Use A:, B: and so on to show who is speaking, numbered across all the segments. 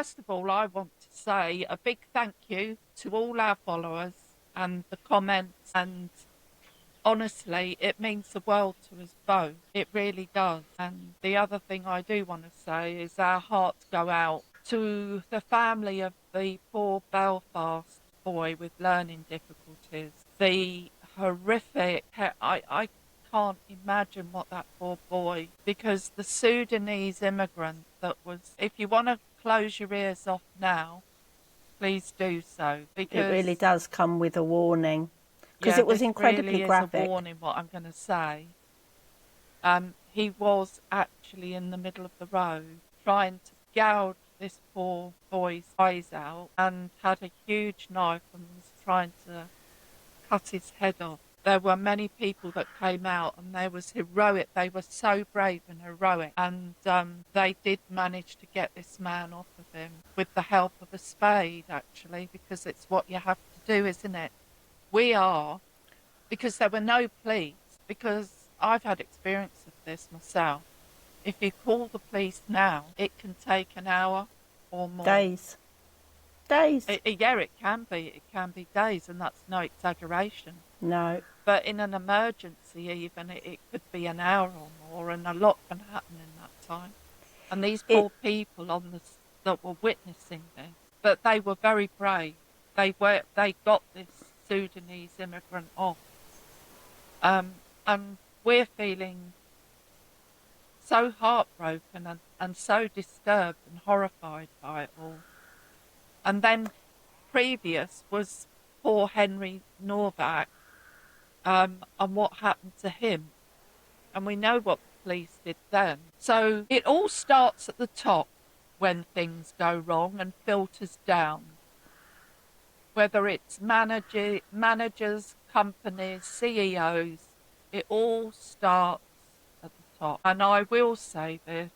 A: first of all, I want to say a big thank you to all our followers and the comments, and honestly, it means the world to us both. It really does. And the other thing I do want to say is our hearts go out to the family of the poor Belfast boy with learning difficulties. The horrific, I can't imagine what that poor boy, because the Sudanese immigrant that was, if you want to close your ears off now, please do so, because
B: it really does come with a warning, because
A: yeah,
B: it was
A: this
B: incredibly
A: really
B: graphic.
A: is a warning what I'm going to say. He was actually in the middle of the road trying to gouge this poor boy's eyes out, and had a huge knife and was trying to cut his head off. There were many people that came out, and they was heroic. They were so brave and heroic, and they did manage to get this man off of him with the help of a spade, actually, because it's what you have to do, isn't it? We are, because there were no police, because I've had experience of this myself. If you call the police now, it can take an hour or more.
B: Days.
A: Yeah, it can be. It can be days, and that's no exaggeration.
B: No.
A: But in an emergency, even, it could be an hour or more, and a lot can happen in that time. And these poor people that were witnessing this, but they were very brave. They got this Sudanese immigrant off, and we're feeling so heartbroken and so disturbed and horrified by it all. And then previous was poor Henry Norvac, and what happened to him. And we know what the police did then. So it all starts at the top when things go wrong and filters down. Whether it's managers, companies, CEOs, it all starts at the top. And I will say this,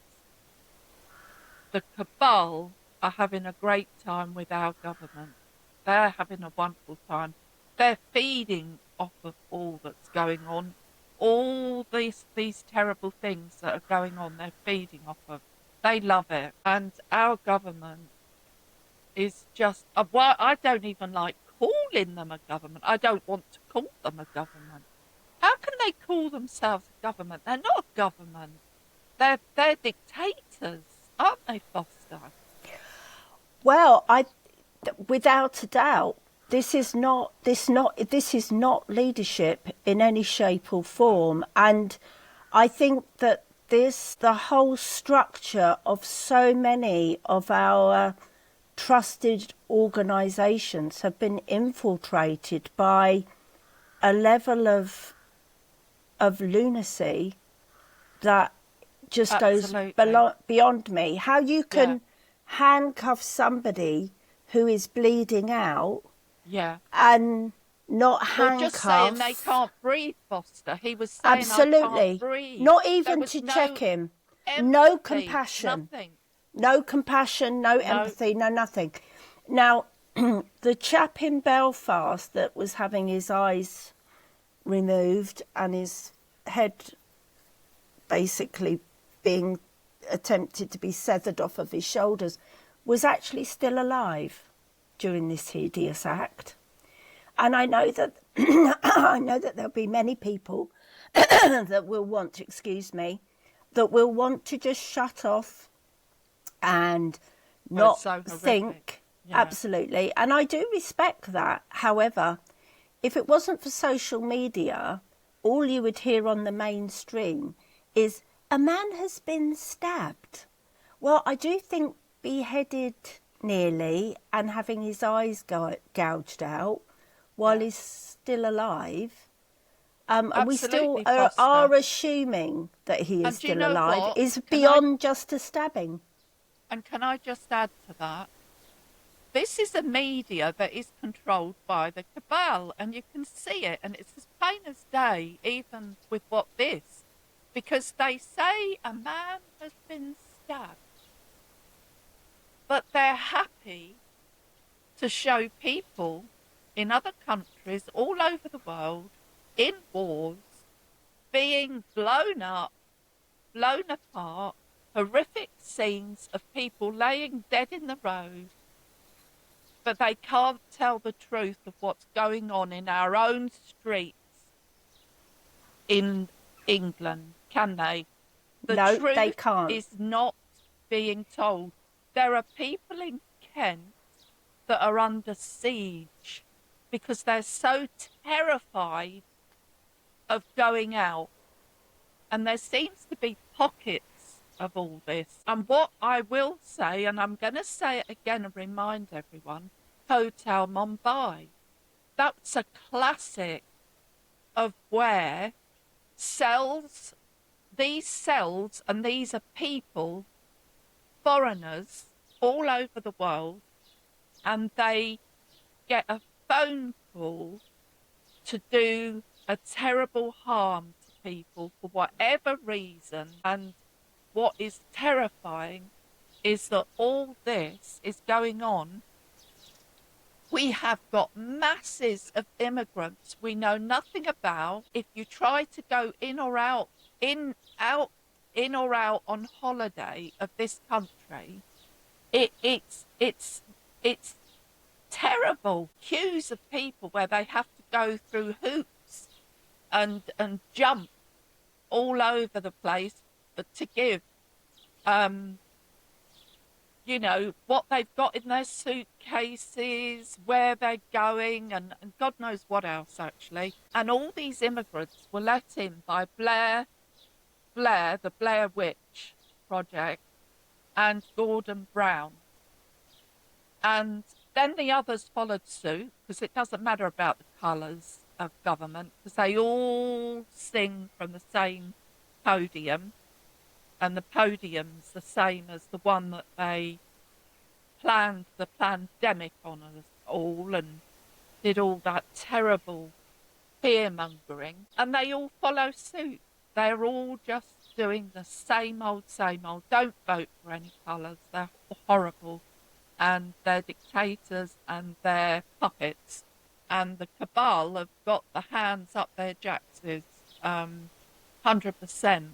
A: the cabal are having a great time with our government. They're having a wonderful time. They're feeding off of all that's going on. All these terrible things that are going on, they're feeding off of. They love it. And our government is just, well, I don't even like calling them a government. I don't want to call them a government. How can they call themselves a government? They're not a government. They're dictators, aren't they, Foster?
B: Well, without a doubt, this is not leadership in any shape or form. And I think that the whole structure of so many of our trusted organisations have been infiltrated by a level of lunacy that just
A: Absolutely.
B: goes beyond me. How you can handcuff somebody who is bleeding out, and not handcuff.
A: Just saying they can't breathe, Foster. He was saying,
B: absolutely,
A: I can't breathe.
B: Not even to check him.
A: Empathy,
B: no compassion.
A: Nothing.
B: No compassion, no empathy, no nothing. Now, the chap in Belfast that was having his eyes removed and his head basically being attempted to be severed off of his shoulders was actually still alive during this hideous act. And I know that there'll be many people that will want to, that will want to just shut off and not think. Absolutely. And I do respect that. However, if it wasn't for social media, all you would hear on the mainstream is a man has been stabbed. Well, I do think beheaded nearly and having his eyes gouged out while he's still alive. And we still are assuming that he is still alive is beyond just a stabbing.
A: And can I just add to that? This is a media that is controlled by the cabal, and you can see it, and it's as plain as day, even with this, because they say a man has been stabbed, but they're happy to show people in other countries all over the world, in wars, being blown up, blown apart, horrific scenes of people laying dead in the road, but they can't tell the truth of what's going on in our own streets in England, can they? The
B: No, they
A: truth
B: can't.
A: is not being told. There are people in Kent that are under siege because they're so terrified of going out. And there seems to be pockets of all this. And what I will say, and I'm going to say it again and remind everyone, Hotel Mumbai. That's a classic of where these cells, and these are people, foreigners all over the world, and they get a phone call to do a terrible harm to people for whatever reason. And what is terrifying is that all this is going on. We have got masses of immigrants we know nothing about. If you try to go in or out on holiday of this country, it's terrible. Queues of people where they have to go through hoops and jump all over the place to give what they've got in their suitcases, where they're going, and God knows what else, actually. And all these immigrants were let in by Blair, the Blair Witch Project, and Gordon Brown. And then the others followed suit, because it doesn't matter about the colours of government, because they all sing from the same podium. And the podium's the same as the one that they planned the pandemic on us all and did all that terrible fear-mongering. And they all follow suit. They're all just doing the same old, same old. Don't vote for any colours. They're horrible. And they're dictators and they're puppets. And the cabal have got the hands up their jackses, 100%.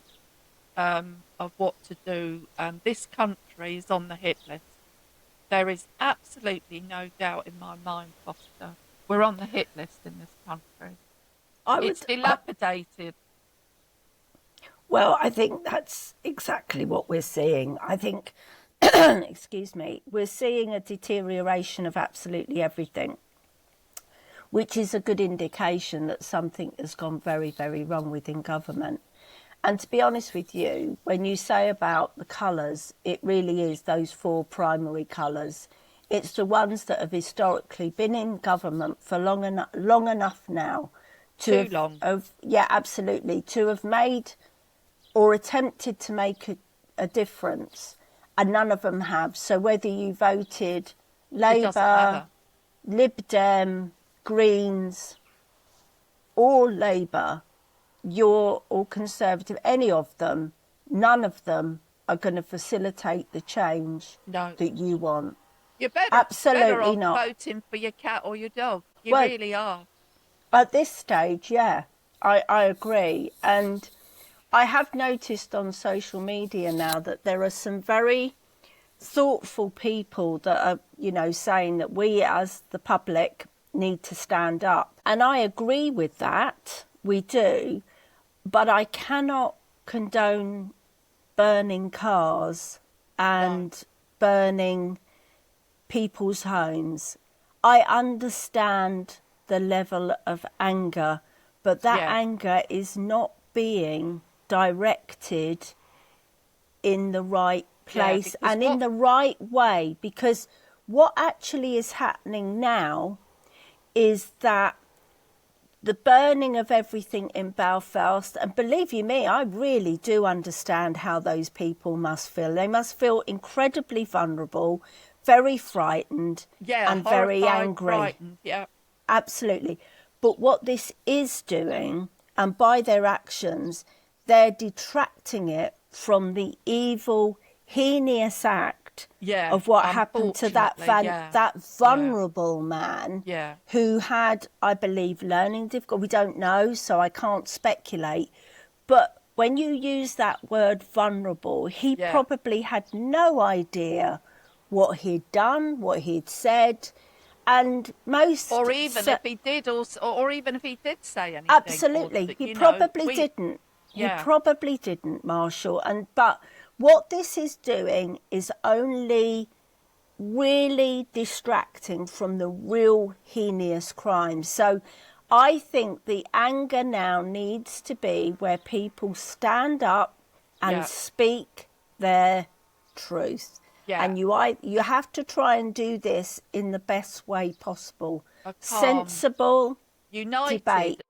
A: Of what to do, and this country is on the hit list. There is absolutely no doubt in my mind, Foster. We're on the hit list in this country. It's dilapidated.
B: Well, I think that's exactly what we're seeing. I think, excuse me, we're seeing a deterioration of absolutely everything, which is a good indication that something has gone very, very wrong within government. And to be honest with you, when you say about the colours, it really is those four primary colours. It's the ones that have historically been in government for long enough now.
A: Too long.
B: Yeah, absolutely. To have made or attempted to make a difference, and none of them have. So whether you voted Labour, Lib Dem, Greens, or Labour, or Conservative, any of them, none of them are going to facilitate the change that you want.
A: You're better off voting for your cat or your dog. You really are.
B: At this stage, yeah, I agree. And I have noticed on social media now that there are some very thoughtful people that are, saying that we as the public need to stand up. And I agree with that. We do. But I cannot condone burning cars and burning people's homes. I understand the level of anger, but that anger is not being directed in the right place and in the right way. Because what actually is happening now is that the burning of everything in Belfast, and believe you me, I really do understand how those people must feel. They must feel incredibly vulnerable, very frightened, and very angry.
A: Frightened, yeah.
B: Absolutely. But what this is doing, and by their actions, they're detracting it from the evil, heinous act of what happened to that vulnerable man who had, I believe, learning difficulties. We don't know, so I can't speculate. But when you use that word vulnerable, he
A: Yeah.
B: probably had no idea what he'd done, what he'd said, and most
A: Or even if he did, or even if he did say anything.
B: absolutely,
A: Or,
B: he probably didn't. He
A: Yeah.
B: probably didn't, Marshall. But what this is doing is only really distracting from the real heinous crimes. So I think the anger now needs to be where people stand up and
A: Yeah.
B: speak their truth.
A: Yeah.
B: And you have to try and do this in the best way possible.
A: A calm,
B: Sensible
A: united
B: debate.